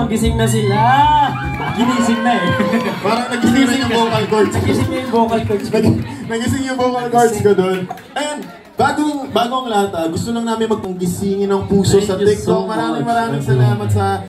gising na sila. Ginising na eh. Parang nagising na yung vocal cords. Nagising na yung vocal cords. Nagising yung vocal cords ko doon. And bago ang lahat, gusto lang namin magpanggisingin ng puso sa TikTok. Maraming salamat sa